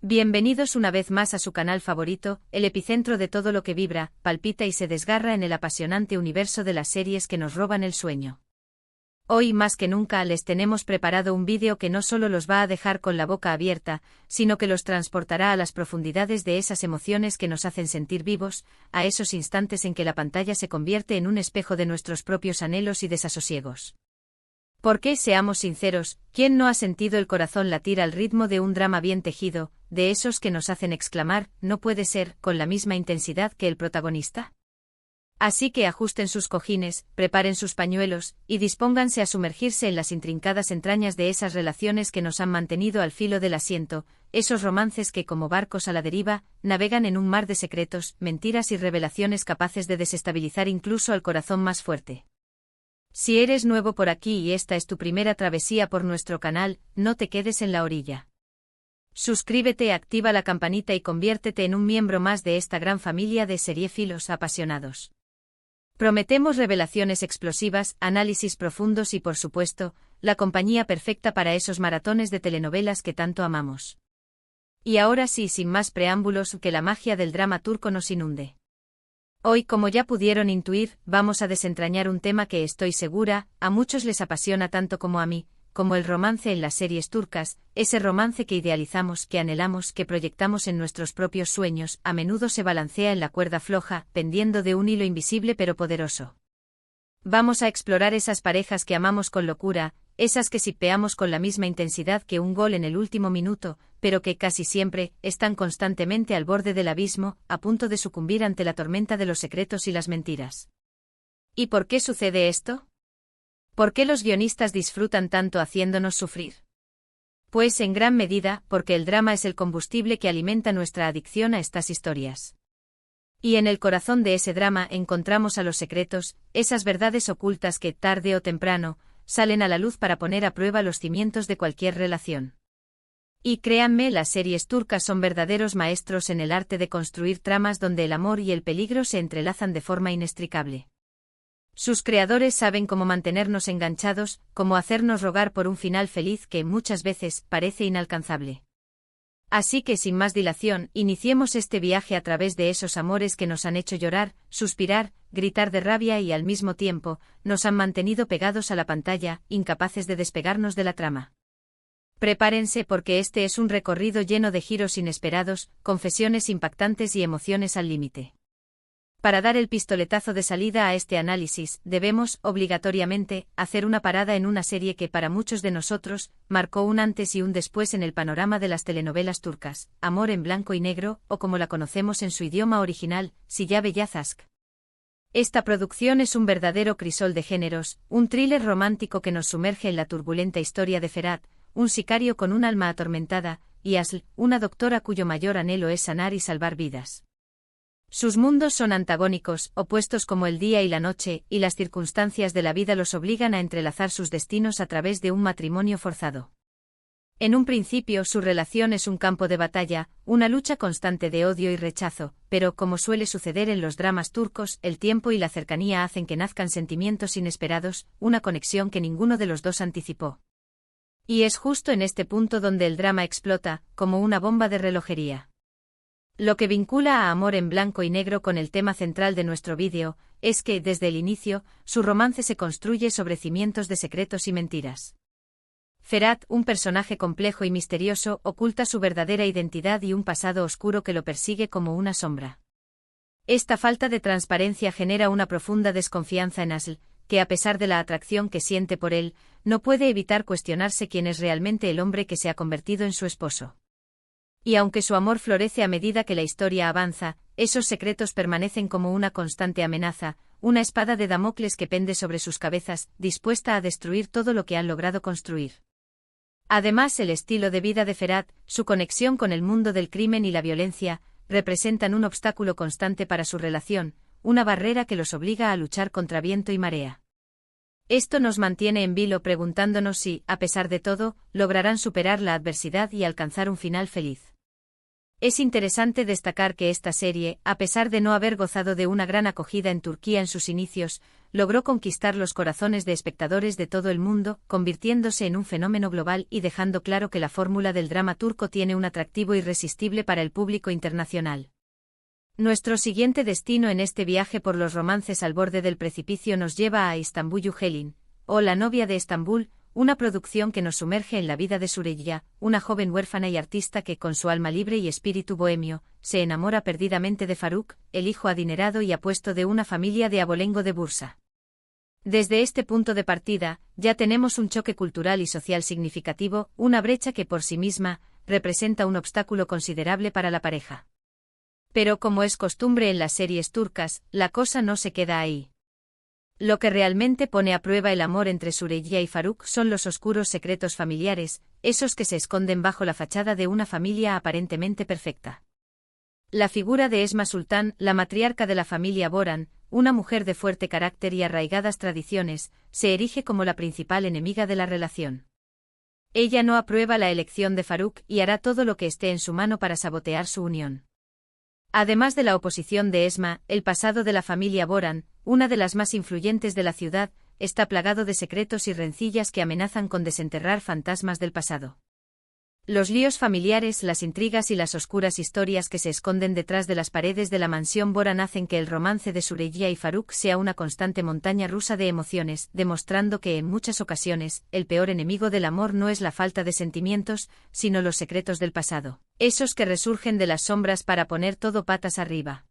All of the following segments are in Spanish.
Bienvenidos una vez más a su canal favorito, el epicentro de todo lo que vibra, palpita y se desgarra en el apasionante universo de las series que nos roban el sueño. Hoy más que nunca les tenemos preparado un vídeo que no solo los va a dejar con la boca abierta, sino que los transportará a las profundidades de esas emociones que nos hacen sentir vivos, a esos instantes en que la pantalla se convierte en un espejo de nuestros propios anhelos y desasosiegos. Porque, seamos sinceros, ¿quién no ha sentido el corazón latir al ritmo de un drama bien tejido, de esos que nos hacen exclamar, no puede ser, con la misma intensidad que el protagonista? Así que ajusten sus cojines, preparen sus pañuelos, y dispónganse a sumergirse en las intrincadas entrañas de esas relaciones que nos han mantenido al filo del asiento, esos romances que como barcos a la deriva, navegan en un mar de secretos, mentiras y revelaciones capaces de desestabilizar incluso al corazón más fuerte. Si eres nuevo por aquí y esta es tu primera travesía por nuestro canal, no te quedes en la orilla. Suscríbete, activa la campanita y conviértete en un miembro más de esta gran familia de seriéfilos apasionados. Prometemos revelaciones explosivas, análisis profundos y, por supuesto, la compañía perfecta para esos maratones de telenovelas que tanto amamos. Y ahora sí, sin más preámbulos, que la magia del drama turco nos inunde. Hoy, como ya pudieron intuir, vamos a desentrañar un tema que estoy segura, a muchos les apasiona tanto como a mí, como el romance en las series turcas, ese romance que idealizamos, que anhelamos, que proyectamos en nuestros propios sueños, a menudo se balancea en la cuerda floja, pendiendo de un hilo invisible pero poderoso. Vamos a explorar esas parejas que amamos con locura, esas que shippeamos con la misma intensidad que un gol en el último minuto, pero que casi siempre están constantemente al borde del abismo, a punto de sucumbir ante la tormenta de los secretos y las mentiras. ¿Y por qué sucede esto? ¿Por qué los guionistas disfrutan tanto haciéndonos sufrir? Pues en gran medida, porque el drama es el combustible que alimenta nuestra adicción a estas historias. Y en el corazón de ese drama encontramos a los secretos, esas verdades ocultas que, tarde o temprano, salen a la luz para poner a prueba los cimientos de cualquier relación. Y créanme, las series turcas son verdaderos maestros en el arte de construir tramas donde el amor y el peligro se entrelazan de forma inextricable. Sus creadores saben cómo mantenernos enganchados, cómo hacernos rogar por un final feliz que muchas veces parece inalcanzable. Así que sin más dilación, iniciemos este viaje a través de esos amores que nos han hecho llorar, suspirar, gritar de rabia y al mismo tiempo, nos han mantenido pegados a la pantalla, incapaces de despegarnos de la trama. Prepárense porque este es un recorrido lleno de giros inesperados, confesiones impactantes y emociones al límite. Para dar el pistoletazo de salida a este análisis, debemos, obligatoriamente, hacer una parada en una serie que para muchos de nosotros, marcó un antes y un después en el panorama de las telenovelas turcas, Amor en blanco y negro, o como la conocemos en su idioma original, Siyah Beyaz Aşk. Esta producción es un verdadero crisol de géneros, un thriller romántico que nos sumerge en la turbulenta historia de Ferhat, un sicario con un alma atormentada, y Aslı, una doctora cuyo mayor anhelo es sanar y salvar vidas. Sus mundos son antagónicos, opuestos como el día y la noche, y las circunstancias de la vida los obligan a entrelazar sus destinos a través de un matrimonio forzado. En un principio su relación es un campo de batalla, una lucha constante de odio y rechazo, pero como suele suceder en los dramas turcos, el tiempo y la cercanía hacen que nazcan sentimientos inesperados, una conexión que ninguno de los dos anticipó. Y es justo en este punto donde el drama explota, como una bomba de relojería. Lo que vincula a Amor en blanco y negro con el tema central de nuestro vídeo, es que, desde el inicio, su romance se construye sobre cimientos de secretos y mentiras. Ferhat, un personaje complejo y misterioso, oculta su verdadera identidad y un pasado oscuro que lo persigue como una sombra. Esta falta de transparencia genera una profunda desconfianza en Aslı, que a pesar de la atracción que siente por él, no puede evitar cuestionarse quién es realmente el hombre que se ha convertido en su esposo. Y aunque su amor florece a medida que la historia avanza, esos secretos permanecen como una constante amenaza, una espada de Damocles que pende sobre sus cabezas, dispuesta a destruir todo lo que han logrado construir. Además, el estilo de vida de Ferhat, su conexión con el mundo del crimen y la violencia, representan un obstáculo constante para su relación, una barrera que los obliga a luchar contra viento y marea. Esto nos mantiene en vilo preguntándonos si, a pesar de todo, lograrán superar la adversidad y alcanzar un final feliz. Es interesante destacar que esta serie, a pesar de no haber gozado de una gran acogida en Turquía en sus inicios, logró conquistar los corazones de espectadores de todo el mundo, convirtiéndose en un fenómeno global y dejando claro que la fórmula del drama turco tiene un atractivo irresistible para el público internacional. Nuestro siguiente destino en este viaje por los romances al borde del precipicio nos lleva a Istanbul Yücelin, o La novia de Estambul, una producción que nos sumerge en la vida de Süreyya, una joven huérfana y artista que, con su alma libre y espíritu bohemio, se enamora perdidamente de Faruk, el hijo adinerado y apuesto de una familia de abolengo de Bursa. Desde este punto de partida, ya tenemos un choque cultural y social significativo, una brecha que por sí misma representa un obstáculo considerable para la pareja. Pero como es costumbre en las series turcas, la cosa no se queda ahí. Lo que realmente pone a prueba el amor entre Süreyya y Faruk son los oscuros secretos familiares, esos que se esconden bajo la fachada de una familia aparentemente perfecta. La figura de Esma Sultan, la matriarca de la familia Boran, una mujer de fuerte carácter y arraigadas tradiciones, se erige como la principal enemiga de la relación. Ella no aprueba la elección de Faruk y hará todo lo que esté en su mano para sabotear su unión. Además de la oposición de Esma, el pasado de la familia Boran, una de las más influyentes de la ciudad, está plagado de secretos y rencillas que amenazan con desenterrar fantasmas del pasado. Los líos familiares, las intrigas y las oscuras historias que se esconden detrás de las paredes de la mansión Boran hacen que el romance de Süreyya y Faruk sea una constante montaña rusa de emociones, demostrando que en muchas ocasiones, el peor enemigo del amor no es la falta de sentimientos, sino los secretos del pasado, esos que resurgen de las sombras para poner todo patas arriba.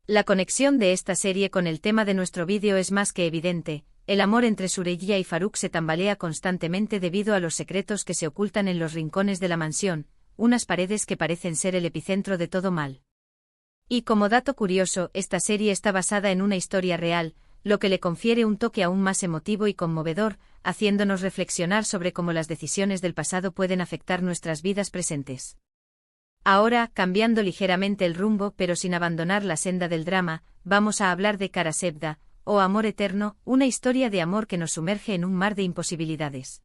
La conexión de esta serie con el tema de nuestro vídeo es más que evidente. El amor entre Süreyya y Faruk se tambalea constantemente debido a los secretos que se ocultan en los rincones de la mansión, unas paredes que parecen ser el epicentro de todo mal. Y como dato curioso, esta serie está basada en una historia real, lo que le confiere un toque aún más emotivo y conmovedor, haciéndonos reflexionar sobre cómo las decisiones del pasado pueden afectar nuestras vidas presentes. Ahora, cambiando ligeramente el rumbo pero sin abandonar la senda del drama, vamos a hablar de Karasevda, o Amor Eterno, una historia de amor que nos sumerge en un mar de imposibilidades.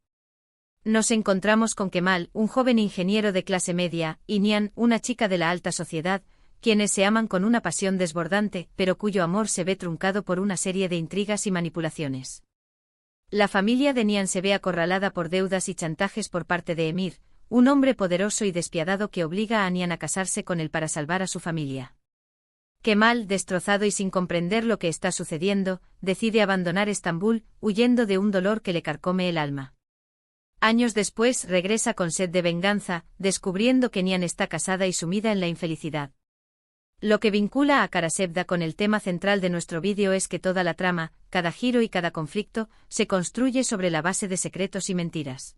Nos encontramos con Kemal, un joven ingeniero de clase media, y Nihan, una chica de la alta sociedad, quienes se aman con una pasión desbordante, pero cuyo amor se ve truncado por una serie de intrigas y manipulaciones. La familia de Nihan se ve acorralada por deudas y chantajes por parte de Emir, un hombre poderoso y despiadado que obliga a Nihan a casarse con él para salvar a su familia. Kemal, destrozado y sin comprender lo que está sucediendo, decide abandonar Estambul, huyendo de un dolor que le carcome el alma. Años después regresa con sed de venganza, descubriendo que Nihan está casada y sumida en la infelicidad. Lo que vincula a Karasevda con el tema central de nuestro vídeo es que toda la trama, cada giro y cada conflicto, se construye sobre la base de secretos y mentiras.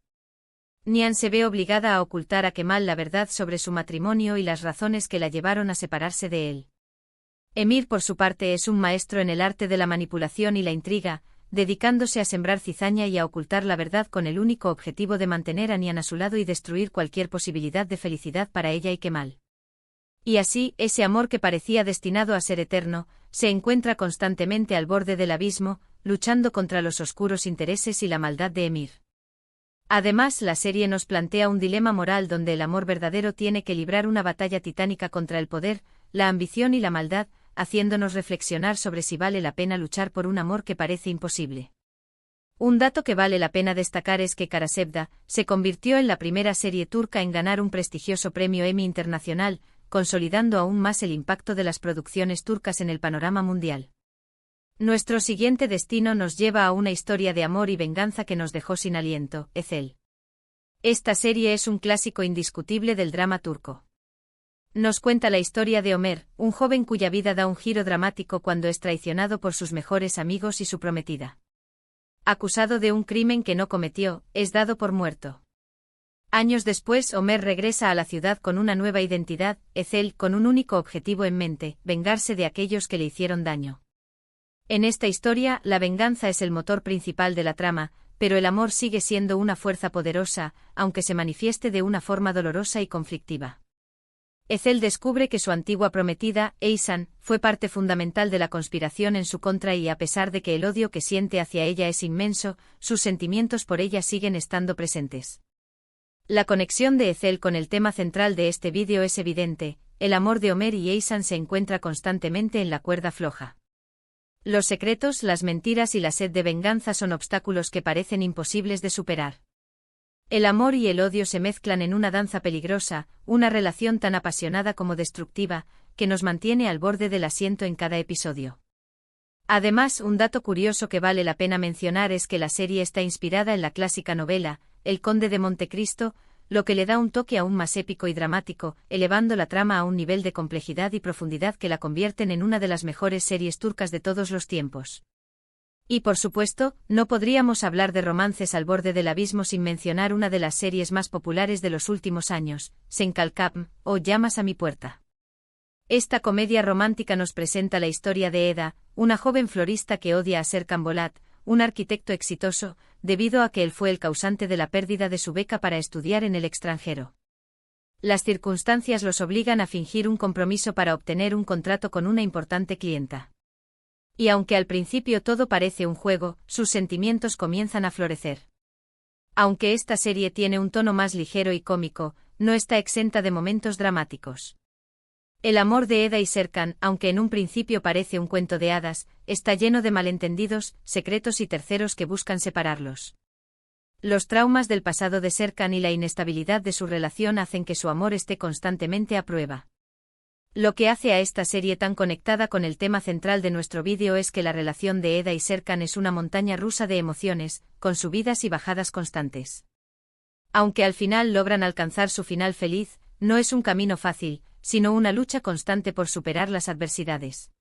Nihan se ve obligada a ocultar a Kemal la verdad sobre su matrimonio y las razones que la llevaron a separarse de él. Emir por su parte es un maestro en el arte de la manipulación y la intriga, dedicándose a sembrar cizaña y a ocultar la verdad con el único objetivo de mantener a Nihan a su lado y destruir cualquier posibilidad de felicidad para ella y Kemal. Y así, ese amor que parecía destinado a ser eterno, se encuentra constantemente al borde del abismo, luchando contra los oscuros intereses y la maldad de Emir. Además, la serie nos plantea un dilema moral donde el amor verdadero tiene que librar una batalla titánica contra el poder, la ambición y la maldad, haciéndonos reflexionar sobre si vale la pena luchar por un amor que parece imposible. Un dato que vale la pena destacar es que Karasevda se convirtió en la primera serie turca en ganar un prestigioso premio Emmy internacional, consolidando aún más el impacto de las producciones turcas en el panorama mundial. Nuestro siguiente destino nos lleva a una historia de amor y venganza que nos dejó sin aliento, Ezel. Esta serie es un clásico indiscutible del drama turco. Nos cuenta la historia de Ömer, un joven cuya vida da un giro dramático cuando es traicionado por sus mejores amigos y su prometida. Acusado de un crimen que no cometió, es dado por muerto. Años después, Ömer regresa a la ciudad con una nueva identidad, Ezel, con un único objetivo en mente, vengarse de aquellos que le hicieron daño. En esta historia, la venganza es el motor principal de la trama, pero el amor sigue siendo una fuerza poderosa, aunque se manifieste de una forma dolorosa y conflictiva. Ezel descubre que su antigua prometida, Eysan, fue parte fundamental de la conspiración en su contra y a pesar de que el odio que siente hacia ella es inmenso, sus sentimientos por ella siguen estando presentes. La conexión de Ezel con el tema central de este vídeo es evidente, el amor de Ömer y Eysan se encuentra constantemente en la cuerda floja. Los secretos, las mentiras y la sed de venganza son obstáculos que parecen imposibles de superar. El amor y el odio se mezclan en una danza peligrosa, una relación tan apasionada como destructiva, que nos mantiene al borde del asiento en cada episodio. Además, un dato curioso que vale la pena mencionar es que la serie está inspirada en la clásica novela, El Conde de Montecristo, lo que le da un toque aún más épico y dramático, elevando la trama a un nivel de complejidad y profundidad que la convierten en una de las mejores series turcas de todos los tiempos. Y por supuesto, no podríamos hablar de romances al borde del abismo sin mencionar una de las series más populares de los últimos años, Sen Kalkapm, o Llamas a mi puerta. Esta comedia romántica nos presenta la historia de Eda, una joven florista que odia a Serkan Bolat, un arquitecto exitoso, debido a que él fue el causante de la pérdida de su beca para estudiar en el extranjero. Las circunstancias los obligan a fingir un compromiso para obtener un contrato con una importante clienta. Y aunque al principio todo parece un juego, sus sentimientos comienzan a florecer. Aunque esta serie tiene un tono más ligero y cómico, no está exenta de momentos dramáticos. El amor de Eda y Serkan, aunque en un principio parece un cuento de hadas, está lleno de malentendidos, secretos y terceros que buscan separarlos. Los traumas del pasado de Serkan y la inestabilidad de su relación hacen que su amor esté constantemente a prueba. Lo que hace a esta serie tan conectada con el tema central de nuestro vídeo es que la relación de Eda y Serkan es una montaña rusa de emociones, con subidas y bajadas constantes. Aunque al final logran alcanzar su final feliz, no es un camino fácil, sino una lucha constante por superar las adversidades.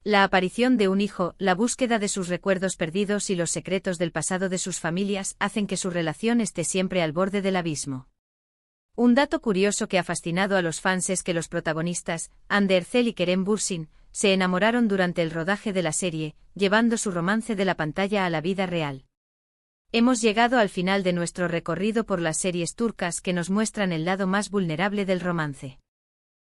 La aparición de un hijo, la búsqueda de sus recuerdos perdidos y los secretos del pasado de sus familias hacen que su relación esté siempre al borde del abismo. Un dato curioso que ha fascinado a los fans es que los protagonistas, Hande Erçel y Kerem Bürsin, se enamoraron durante el rodaje de la serie, llevando su romance de la pantalla a la vida real. Hemos llegado al final de nuestro recorrido por las series turcas que nos muestran el lado más vulnerable del romance.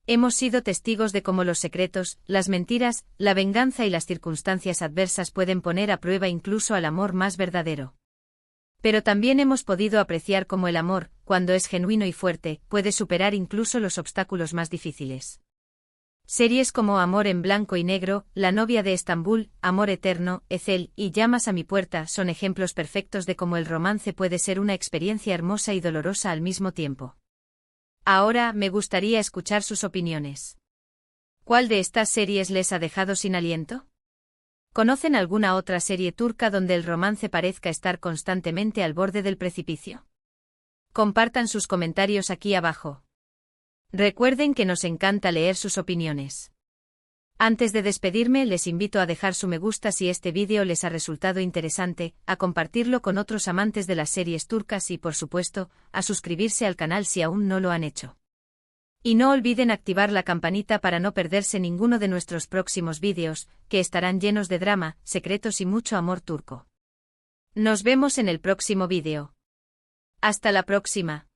Hemos sido testigos de cómo los secretos, las mentiras, la venganza y las circunstancias adversas pueden poner a prueba incluso al amor más verdadero. Pero también hemos podido apreciar cómo el amor, cuando es genuino y fuerte, puede superar incluso los obstáculos más difíciles. Series como Amor en blanco y negro, La novia de Estambul, Amor eterno, Ezel y Llamas a mi puerta son ejemplos perfectos de cómo el romance puede ser una experiencia hermosa y dolorosa al mismo tiempo. Ahora me gustaría escuchar sus opiniones. ¿Cuál de estas series les ha dejado sin aliento? ¿Conocen alguna otra serie turca donde el romance parezca estar constantemente al borde del precipicio? Compartan sus comentarios aquí abajo. Recuerden que nos encanta leer sus opiniones. Antes de despedirme, les invito a dejar su me gusta si este vídeo les ha resultado interesante, a compartirlo con otros amantes de las series turcas y, por supuesto, a suscribirse al canal si aún no lo han hecho. Y no olviden activar la campanita para no perderse ninguno de nuestros próximos vídeos, que estarán llenos de drama, secretos y mucho amor turco. Nos vemos en el próximo vídeo. Hasta la próxima.